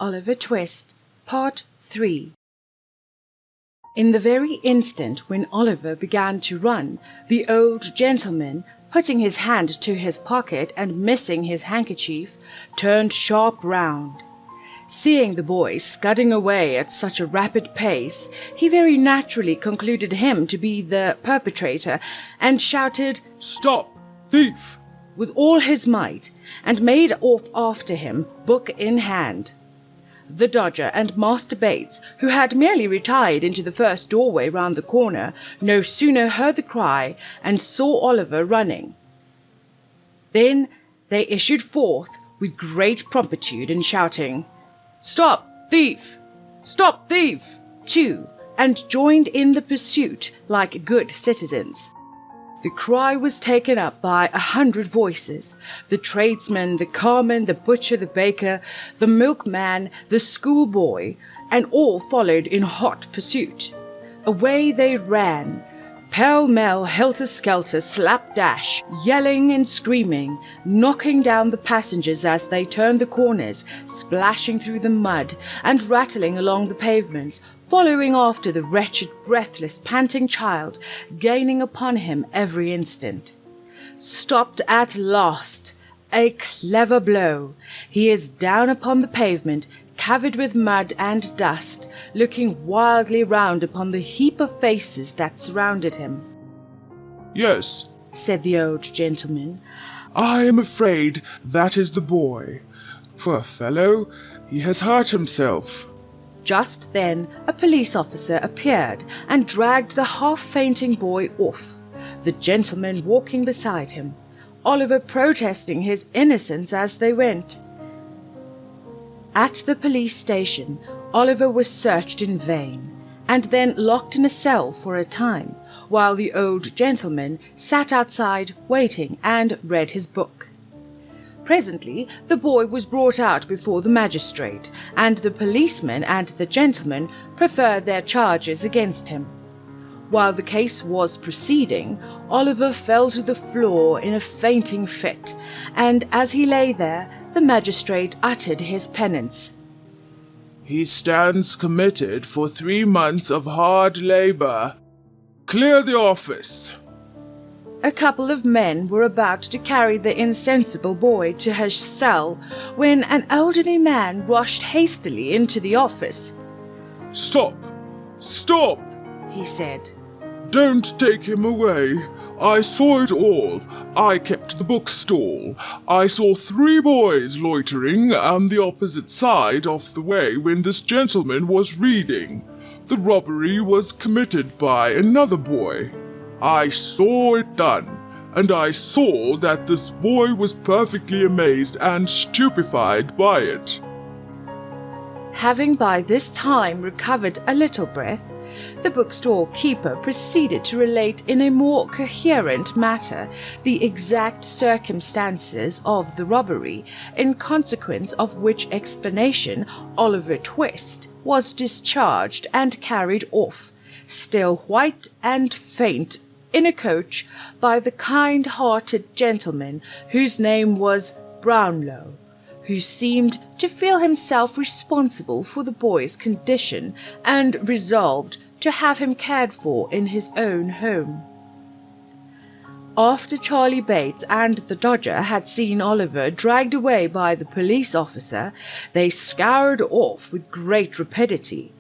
Oliver Twist, Part 3. In the very instant when Oliver began to run, the old gentleman, putting his hand to his pocket and missing his handkerchief, turned sharp round. Seeing the boy scudding away at such a rapid pace, he very naturally concluded him to be the perpetrator, and shouted, "Stop, thief!" with all his might, and made off after him, book in hand. The Dodger and Master Bates, who had merely retired into the first doorway round the corner, no sooner heard the cry and saw Oliver running. Then they issued forth with great promptitude and shouting, "Stop, thief! Stop, thief!" too, and joined in the pursuit like good citizens. The cry was taken up by 100 voices, the tradesman, the carman, the butcher, the baker, the milkman, the schoolboy, and all followed in hot pursuit. Away they ran, pell-mell, helter-skelter, slapdash, yelling and screaming, knocking down the passengers as they turned the corners, splashing through the mud, and rattling along the pavements, following after the wretched, breathless, panting child, gaining upon him every instant. Stopped at last! A clever blow! He is down upon the pavement, covered with mud and dust, looking wildly round upon the heap of faces that surrounded him. "Yes," said the old gentleman, "I am afraid that is the boy. Poor fellow, he has hurt himself." Just then a police officer appeared and dragged the half-fainting boy off, the gentleman walking beside him, Oliver protesting his innocence as they went. At the police station, Oliver was searched in vain, and then locked in a cell for a time, while the old gentleman sat outside waiting and read his book. Presently the boy was brought out before the magistrate, and the policeman and the gentleman preferred their charges against him. While the case was proceeding, Oliver fell to the floor in a fainting fit, and as he lay there, the magistrate uttered his penance. "He stands committed for 3 months of hard labor. Clear the office." A couple of men were about to carry the insensible boy to his cell when an elderly man rushed hastily into the office. "Stop! Stop!" he said. "Don't take him away. I saw it all. I kept the bookstall. I saw 3 boys loitering on the opposite side of the way when this gentleman was reading. The robbery was committed by another boy. I saw it done, and I saw that this boy was perfectly amazed and stupefied by it." Having by this time recovered a little breath, the bookstall keeper proceeded to relate in a more coherent manner the exact circumstances of the robbery, in consequence of which explanation Oliver Twist was discharged and carried off, still white and faint, in a coach by the kind-hearted gentleman whose name was Brownlow, who seemed to feel himself responsible for the boy's condition and resolved to have him cared for in his own home. After Charlie Bates and the Dodger had seen Oliver dragged away by the police officer, they scoured off with great rapidity.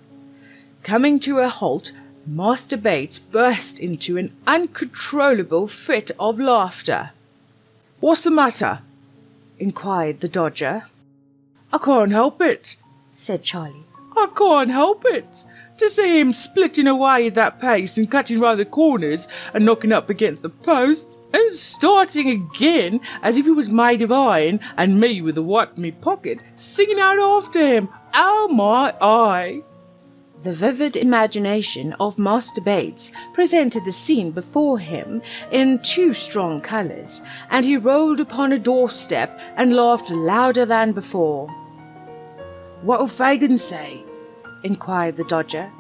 Coming to a halt, Master Bates burst into an uncontrollable fit of laughter. "What's the matter?" inquired the Dodger. "I can't help it," said Charlie. "I can't help it. To see him splitting away at that pace and cutting round the corners and knocking up against the posts and starting again as if he was made of iron, and me with a wipe in my pocket singing out after him. Oh my eye!" The vivid imagination of Master Bates presented the scene before him in too strong colours, and he rolled upon a doorstep and laughed louder than before. "What'll Fagin say?" inquired the Dodger,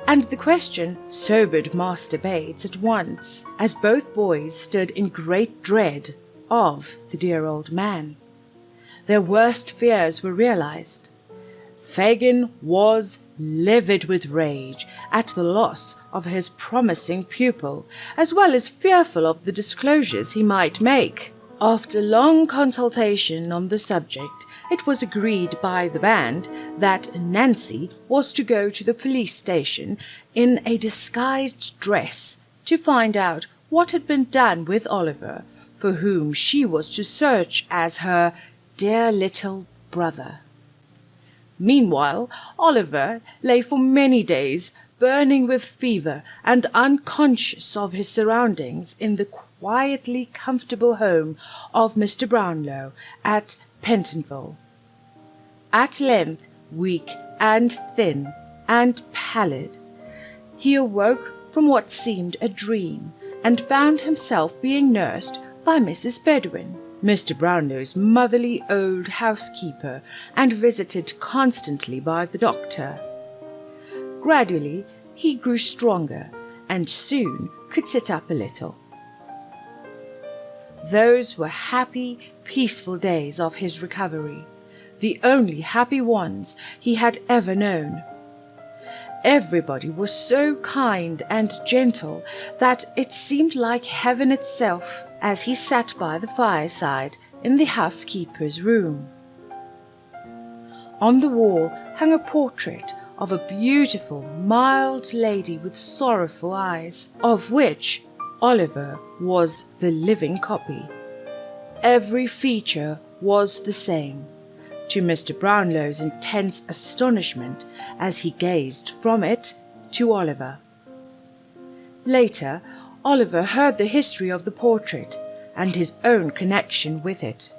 and the question sobered Master Bates at once, as both boys stood in great dread of the dear old man. Their worst fears were realized. Fagin was livid with rage at the loss of his promising pupil, as well as fearful of the disclosures he might make. After long consultation on the subject, it was agreed by the band that Nancy was to go to the police station in a disguised dress to find out what had been done with Oliver, for whom she was to search as her dear little brother. Meanwhile, Oliver lay for many days, burning with fever and unconscious of his surroundings, in the quietly comfortable home of Mr. Brownlow at Pentonville. At length, weak and thin and pallid, he awoke from what seemed a dream, and found himself being nursed by Mrs. Bedwin, Mr. Brownlow's motherly old housekeeper, and visited constantly by the doctor. Gradually he grew stronger, and soon could sit up a little. Those were happy, peaceful days of his recovery, the only happy ones he had ever known. Everybody was so kind and gentle that it seemed like heaven itself as he sat by the fireside in the housekeeper's room. On the wall hung a portrait of a beautiful, mild lady with sorrowful eyes, of which Oliver was the living copy. Every feature was the same, to Mr. Brownlow's intense astonishment as he gazed from it to Oliver. Later, Oliver heard the history of the portrait and his own connection with it.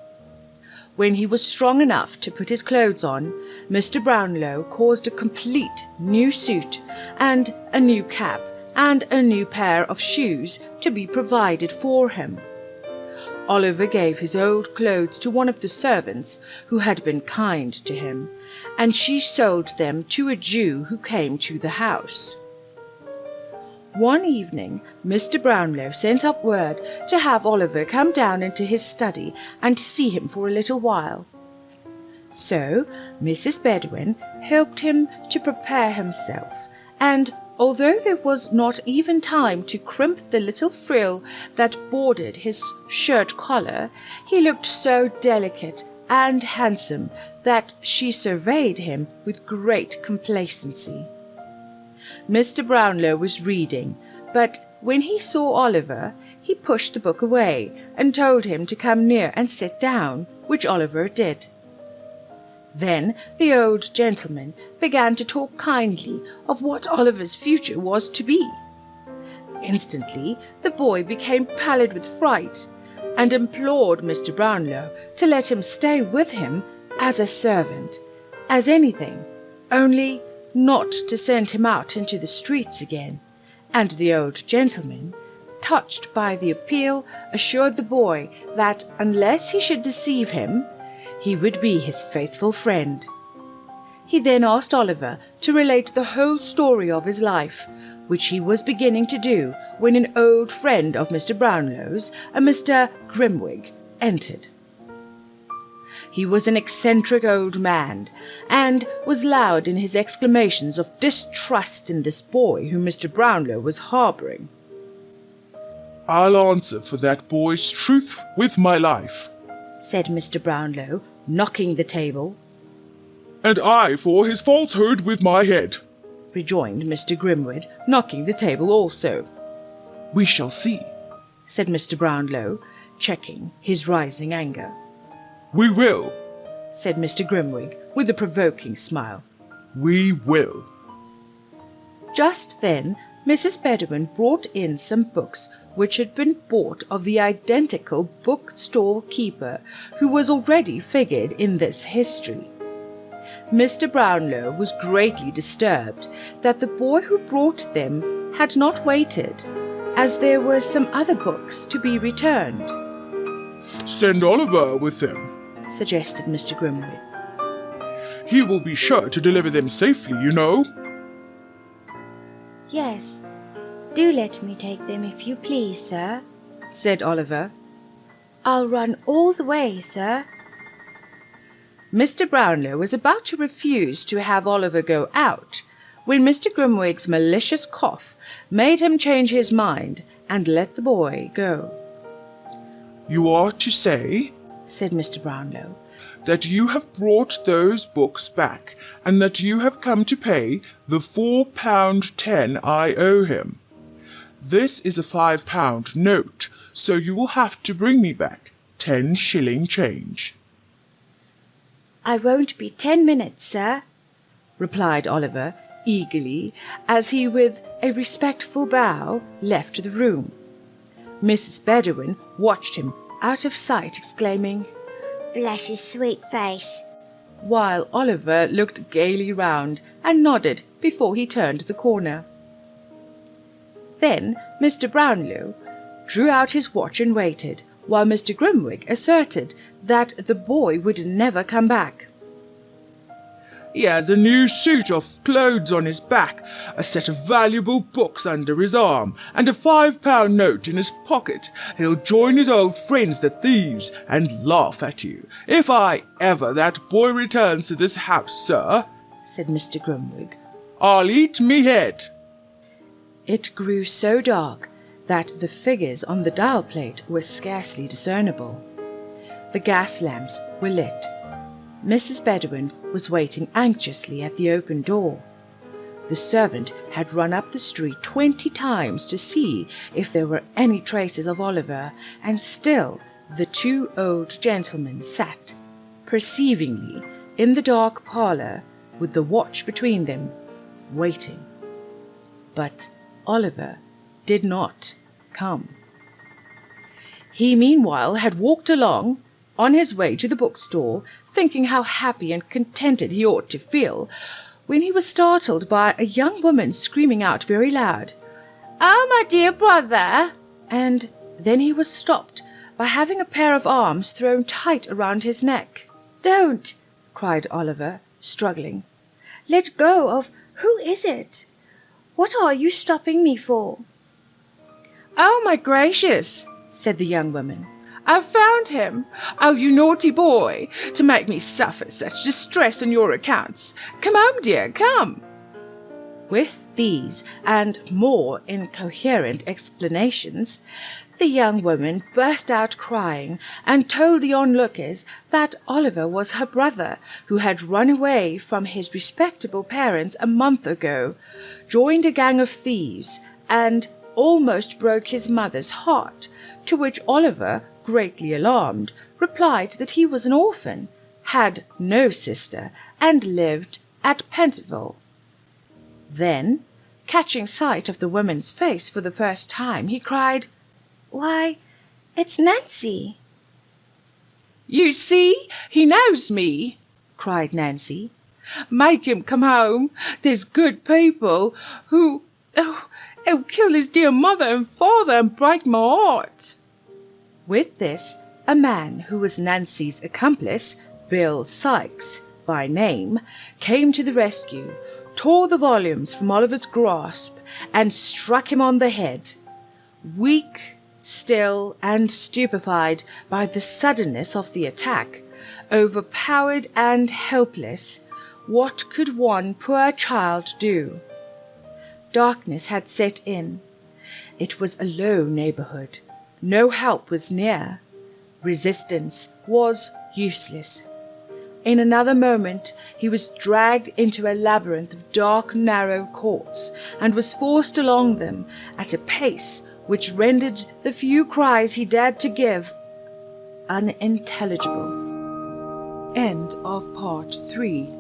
When he was strong enough to put his clothes on, Mr. Brownlow caused a complete new suit and a new cap and a new pair of shoes to be provided for him. Oliver gave his old clothes to one of the servants who had been kind to him, and she sold them to a Jew who came to the house. One evening Mr. Brownlow sent up word to have Oliver come down into his study and see him for a little while. So Mrs. Bedwin helped him to prepare himself, and although there was not even time to crimp the little frill that bordered his shirt collar, he looked so delicate and handsome that she surveyed him with great complacency. Mr. Brownlow was reading, but when he saw Oliver, he pushed the book away and told him to come near and sit down, which Oliver did. Then the old gentleman began to talk kindly of what Oliver's future was to be. Instantly the boy became pallid with fright, and implored Mr. Brownlow to let him stay with him as a servant, as anything, only not to send him out into the streets again, and the old gentleman, touched by the appeal, assured the boy that unless he should deceive him, he would be his faithful friend. He then asked Oliver to relate the whole story of his life, which he was beginning to do when an old friend of Mr. Brownlow's, a Mr. Grimwig, entered. He was an eccentric old man, and was loud in his exclamations of distrust in this boy whom Mr. Brownlow was harbouring. "I'll answer for that boy's truth with my life," said Mr. Brownlow, knocking the table. "And I for his falsehood with my head," rejoined Mr. Grimwood, knocking the table also. "We shall see," said Mr. Brownlow, checking his rising anger. "We will," said Mr. Grimwig, with a provoking smile. "We will." Just then Mrs. Bedwin brought in some books which had been bought of the identical bookstall keeper who was already figured in this history. Mr. Brownlow was greatly disturbed that the boy who brought them had not waited, as there were some other books to be returned. "Send Oliver with them," suggested Mr. Grimwood. "He will be sure to deliver them safely, you know." "Yes, do let me take them if you please, sir," said Oliver. "I'll run all the way, sir." Mr. Brownlow was about to refuse to have Oliver go out, when Mr. Grimwig's malicious cough made him change his mind and let the boy go. "You are to say," said Mr. Brownlow, "that you have brought those books back, and that you have come to pay the £4.10 I owe him. This is a £5 note, so you will have to bring me back 10 shilling change." I won't be 10 minutes, sir, replied Oliver eagerly, as he with a respectful bow left the room. Mrs. Bedouin watched him out of sight, exclaiming, Bless his sweet face. while Oliver looked gaily round and nodded before he turned the corner. Then Mr. Brownlow drew out his watch and waited, while Mr. Grimwig asserted that the boy would never come back. "He has a new suit of clothes on his back, a set of valuable books under his arm, and a £5 note in his pocket. He'll join his old friends the thieves, and laugh at you. If ever that boy returns to this house, sir," said Mr. Grimwig, "I'll eat me head." It grew so dark that the figures on the dial plate were scarcely discernible. The gas lamps were lit. Mrs. Bedouin was waiting anxiously at the open door. The servant had run up the street 20 times to see if there were any traces of Oliver, and still the two old gentlemen sat, perceivingly, in the dark parlour, with the watch between them, waiting. But Oliver did not come. He meanwhile had walked along, on his way to the bookstall, thinking how happy and contented he ought to feel, when he was startled by a young woman screaming out very loud, "Oh, my dear brother!" And then he was stopped by having a pair of arms thrown tight around his neck. Don't, cried Oliver, struggling. let go of, who is it? What are you stopping me for? "Oh, my gracious," said the young woman, "I've found him. Oh, you naughty boy, to make me suffer such distress on your accounts. Come home, dear, come." With these and more incoherent explanations, the young woman burst out crying and told the onlookers that Oliver was her brother, who had run away from his respectable parents a month ago, joined a gang of thieves, and almost broke his mother's heart, to which Oliver, greatly alarmed, replied that he was an orphan, had no sister, and lived at Pentonville. Then, catching sight of the woman's face for the first time, he cried, Why, it's Nancy. "You see, he knows me," cried Nancy. "Make him come home. There's good people who'll kill his dear mother and father and break my heart." With this, a man who was Nancy's accomplice, Bill Sykes by name, came to the rescue, tore the volumes from Oliver's grasp, and struck him on the head. Weak, still, and stupefied by the suddenness of the attack, overpowered and helpless, what could one poor child do? Darkness had set in. It was a low neighbourhood. No help was near. Resistance was useless. In another moment he was dragged into a labyrinth of dark, narrow courts, and was forced along them at a pace which rendered the few cries he dared to give unintelligible. End of Part 3.